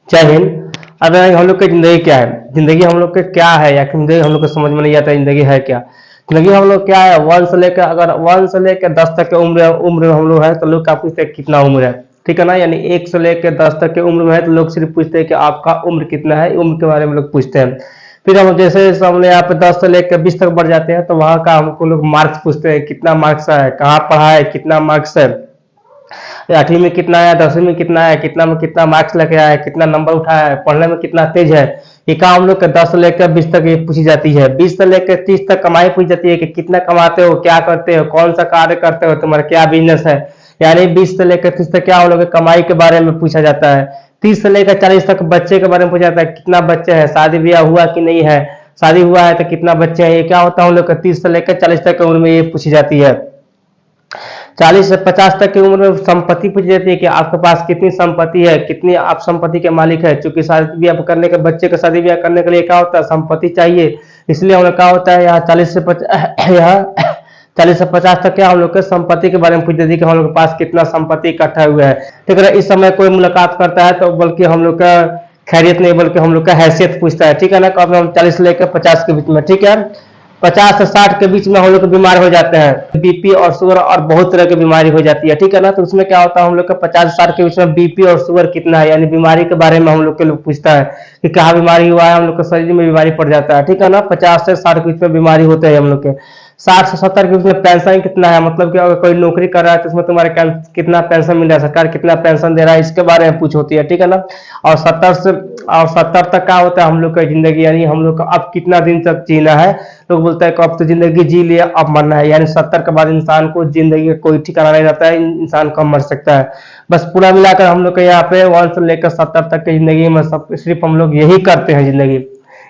जय हिंद। अब हम लोग की जिंदगी क्या है, जिंदगी हम लोग के क्या है, या फिर जिंदगी हम लोग को समझ में नहीं आता जिंदगी है क्या। जिंदगी हम लोग क्या है, वन से लेकर, अगर वन से लेकर 10 तक के उम्र उम्र हम लोग है तो लोग क्या पूछते हैं कितना उम्र है, ठीक है ना। यानी 1 से लेकर 10 तक के उम्र में है तो लोग सिर्फ पूछते हैं कि आपका उम्र कितना है, उम्र के बारे में लोग पूछते हैं। फिर हम जैसे हमने यहाँ पे 10 से लेकर 20 तक बढ़ जाते हैं तो वहाँ का हमको लोग मार्क्स पूछते हैं, कितना मार्क्स है, कहाँ पढ़ा है, कितना मार्क्स है, 8वीं में कितना आया, 10वीं में कितना आया, कितना में कितना मार्क्स लेके आया, कितना नंबर उठाया है, पढ़ने में कितना तेज है। ये काम हम लोग का 10 से लेकर 20 तक ये पूछी जाती है। 20 से लेकर 30 तक कमाई पूछी जाती है कि कितना कमाते हो, क्या करते हो, कौन सा कार्य करते हो, तुम्हारा क्या बिजनेस है। यानी 20 से लेकर 30 तक क्या हम लोग के कमाई के बारे में पूछा जाता है। 30 से लेकर 40 तक बच्चे के बारे में पूछा जाता है, कितना बच्चे हैं, शादी ब्याह हुआ कि नहीं है, शादी हुआ है तो कितना बच्चे हैं। ये क्या होता है हम लोग का 30 से लेकर 40 तक की उम्र में ये पूछी जाती है। 40 से 50 तक की उम्र में संपत्ति पूछी जाती है कि आपके पास कितनी संपत्ति है, कितनी आप संपत्ति के मालिक है। चूंकि शादी ब्याह करने के, बच्चे का शादी ब्याह करने के लिए क्या होता है, संपत्ति चाहिए। इसलिए हम लोग क्या होता है यहाँ 40 से 50 तक क्या हम लोग के संपत्ति के बारे में पूछ जाती है कि हम लोग के पास कितना संपत्ति इकट्ठा हुआ है। ठीक है, इस समय कोई मुलाकात करता है तो बल्कि हम लोग का खैरियत नहीं बल्कि हम लोग का हैसियत पूछता है, ठीक है ना। कब हम 40 से लेकर 50 के बीच में, ठीक है। 50 से 60 के बीच में हम लोग बीमार हो जाते हैं, बीपी और शुगर और बहुत तरह की बीमारी हो जाती है, ठीक है ना। तो उसमें क्या होता है हम लोग का 50 से 60 के बीच में बीपी और शुगर कितना है, यानी बीमारी के बारे में हम लोग के लोग पूछता है कि क्या बीमारी हुआ है, हम लोग के शरीर में बीमारी पड़ जाता है, ठीक है ना। 50 से 60 के बीच में बीमारी होते हैं हम लोग के। 60 से 70 के बीच में पेंशन कितना है, मतलब कि अगर कोई नौकरी कर रहा है तो उसमें तुम्हारे कितना पेंशन मिल रहा है, सरकार कितना पेंशन दे रहा है, इसके बारे में पूछ होती है, ठीक है ना। और 70 तक क्या होता है हम लोग का जिंदगी, यानी हम लोग का अब कितना दिन तक जीना है। लोग बोलते हैं कि अब तो जिंदगी जी लिया अब मरना है, यानी 70 के बाद इंसान को जिंदगी का कोई ठिकाना नहीं रहता है, इंसान कब मर सकता है। बस पूरा मिलाकर हम लोग के यहाँ पे 1 से लेकर 70 तक की जिंदगी में सब सिर्फ हम लोग यही करते हैं, जिंदगी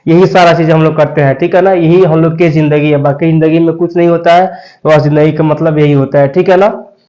यही सारा चीज हम लोग करते हैं, ठीक है ना। यही हम लोग की जिंदगी है, बाकी जिंदगी में कुछ नहीं होता है। तो जिंदगी का मतलब यही होता है, ठीक है ना।